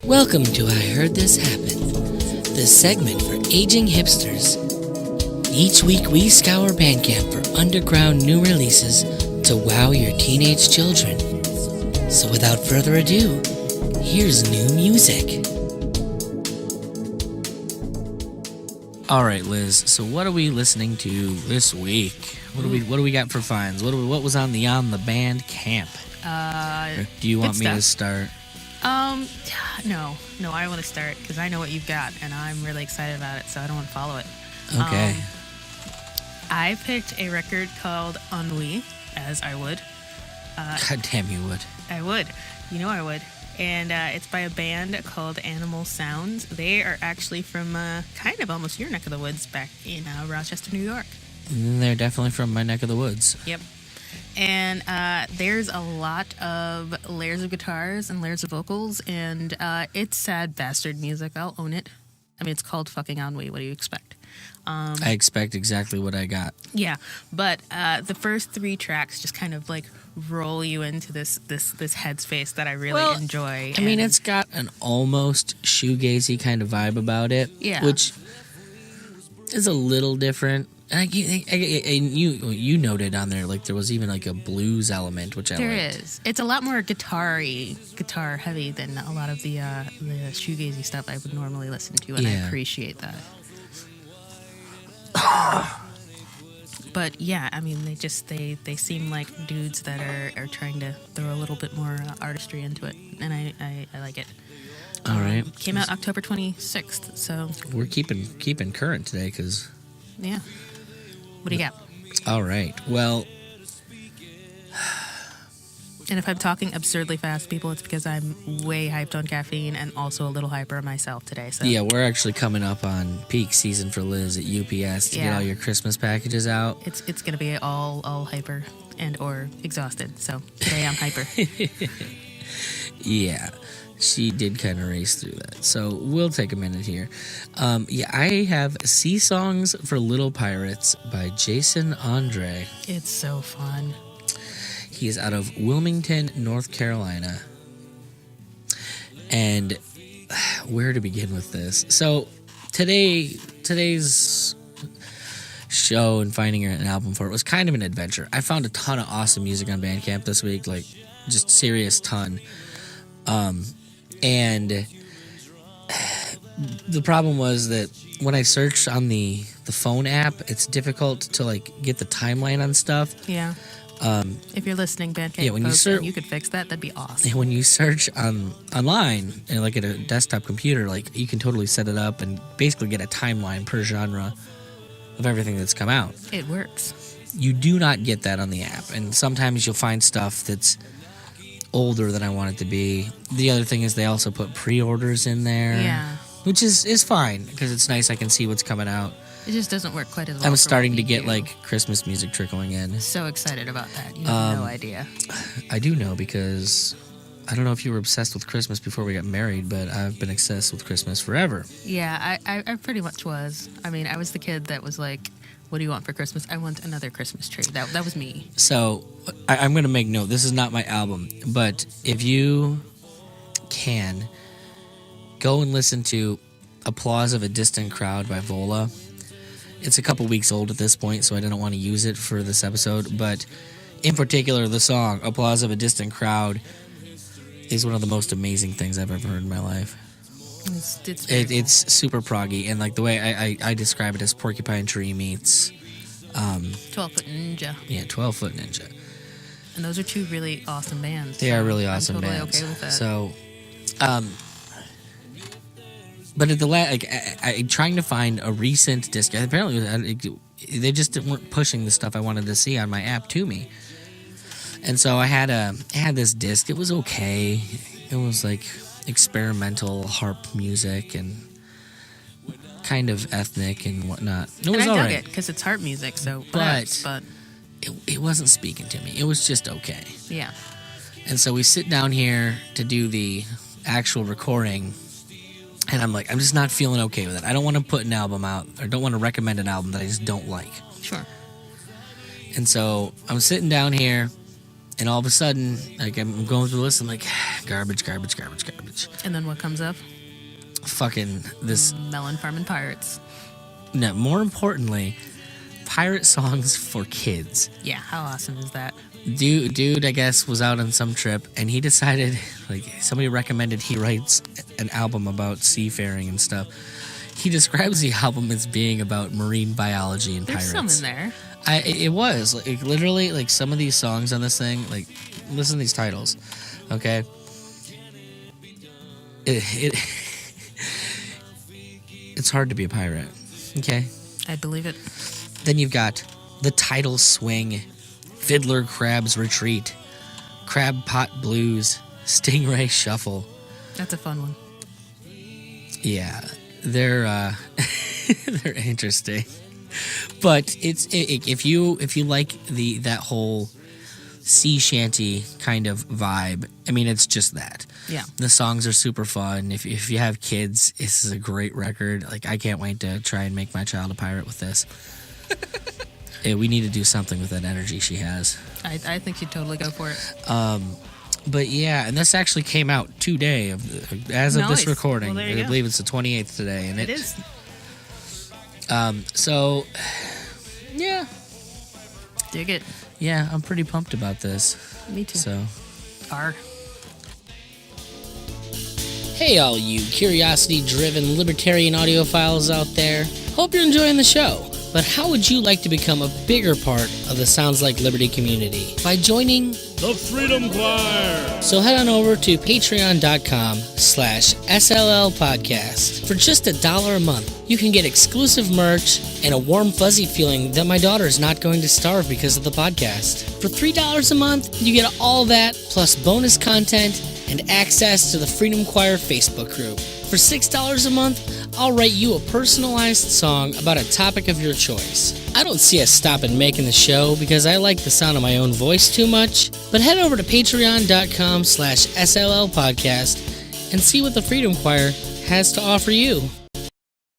Welcome to I Heard This Happen, the segment for aging hipsters. Each week we scour Bandcamp for underground new releases to wow your teenage children. So without further ado, here's new music. Alright, Liz, so what are we listening to this week? What do we got for finds? What was on the Bandcamp? Do you want me to start? No, I want to start because I know what you've got and I'm really excited about it, so I don't want to follow it. Okay. I picked a record called Ennui, as I would. God damn, you would. I would. You know I would. And it's by a band called Animal Sounds. They are actually from kind of almost your neck of the woods back in Rochester, New York. They're definitely from my neck of the woods. Yep. And there's a lot of layers of guitars and layers of vocals, and it's sad bastard music. I'll own it. I mean, it's called fucking Ennui. What do you expect? I expect exactly what I got. Yeah, but the first three tracks just kind of like roll you into this headspace that I really enjoy. I mean, it's got an almost shoegazy kind of vibe about it. Yeah. Which is a little different. And you noted on there, like, there was even, like, a blues element, which I liked. There is. It's a lot more guitar heavy than a lot of the shoegazy stuff I would normally listen to, and I appreciate that. But, yeah, I mean, they seem like dudes that are trying to throw a little bit more artistry into it, and I like it. All right. Came out October 26th, so... We're keeping current today, because... Yeah. What do you got? All right. Well... And if I'm talking absurdly fast, people, it's because I'm way hyped on caffeine and also a little hyper myself today. So yeah, we're actually coming up on peak season for Liz at UPS to get all your Christmas packages out. It's going to be all hyper and or exhausted. So today I'm hyper. Yeah. She did kind of race through that. So we'll take a minute here. I have Sea Songs for Little Pirates by Jason Andre. It's so fun. He is out of Wilmington, North Carolina. And where to begin with this? So today's show and finding an album for it was kind of an adventure. I found a ton of awesome music on Bandcamp this week, like just serious ton. And the problem was that when I searched on the phone app, it's difficult to like get the timeline on stuff. Yeah. If you're listening, Bandcamp, when you could fix that. That'd be awesome. When you search online and like at a desktop computer, like you can totally set it up and basically get a timeline per genre of everything that's come out. It works. You do not get that on the app, and sometimes you'll find stuff that's older than I want it to be. The other thing is they also put pre-orders in there. Yeah. Which is fine, because it's nice I can see what's coming out. It just doesn't work quite as well. I'm starting to get like Christmas music trickling in. So excited about that. You have no idea. I do know, because I don't know if you were obsessed with Christmas before we got married, but I've been obsessed with Christmas forever. Yeah, I pretty much was. I mean, I was the kid that was like, what do you want for Christmas? I want another Christmas tree. That was me. So I'm going to make note. This is not my album, but if you can, go and listen to Applause of a Distant Crowd by Vola. It's a couple weeks old at this point, so I didn't want to use it for this episode, but in particular, the song Applause of a Distant Crowd is one of the most amazing things I've ever heard in my life. It's super proggy, and like the way I describe it as Porcupine Tree meets 12-Foot Ninja. Yeah, 12-Foot Ninja. And those are two really awesome bands. They are really awesome I'm totally bands. Okay with that. So, but at the I'm trying to find a recent disc. Apparently, they just weren't pushing the stuff I wanted to see on my app to me. And so I had this disc. It was okay. It was like experimental harp music and kind of ethnic and whatnot. It was all right. I dug it because it's harp music. So, but it wasn't speaking to me. It was just okay. Yeah. And so we sit down here to do the actual recording. And I'm like, I'm just not feeling okay with it. I don't want to put an album out, or don't want to recommend an album that I just don't like. Sure. And so I'm sitting down here, And all of a sudden, like, I'm going through the list, I'm like, garbage. And then what comes up? Fucking this. Melon Farming Pirates. No, more importantly, pirate songs for kids. Yeah, how awesome is that? Dude, I guess, was out on some trip, and he decided, like, somebody recommended he writes an album about seafaring and stuff. He describes the album as being about marine biology and There's pirates. some in there. It was like literally like some of these songs on this thing. Like, listen to these titles, okay? It's hard to be a pirate, okay? I believe it. Then you've got The Tidal Swing, Fiddler Crab's Retreat, Crab Pot Blues, Stingray Shuffle. That's a fun one. Yeah, they're they're interesting. But if you like that whole sea shanty kind of vibe, I mean, it's just that. Yeah. The songs are super fun. If you have kids, this is a great record. Like, I can't wait to try and make my child a pirate with this. Yeah, we need to do something with that energy she has. I think you'd totally go for it. But yeah, and this actually came out today as of this Nice. recording. Well, there you I go. believe it's the 28th today, and It is. So yeah, Dig it. yeah, I'm pretty pumped about this. Me too. So. R. Hey, all you curiosity-driven libertarian audiophiles out there. Hope you're enjoying the show. But how would you like to become a bigger part of the Sounds Like Liberty community? By joining The Freedom Choir. So head on over to patreon.com/SLL podcast. For just $1 a month, you can get exclusive merch and a warm, fuzzy feeling that my daughter is not going to starve because of the podcast. For $3 a month, you get all that, plus bonus content and access to the Freedom Choir Facebook group. For $6 a month, I'll write you a personalized song about a topic of your choice. I don't see us stopping making the show because I like the sound of my own voice too much, but head over to patreon.com/SLL podcast and see what the Freedom Choir has to offer you.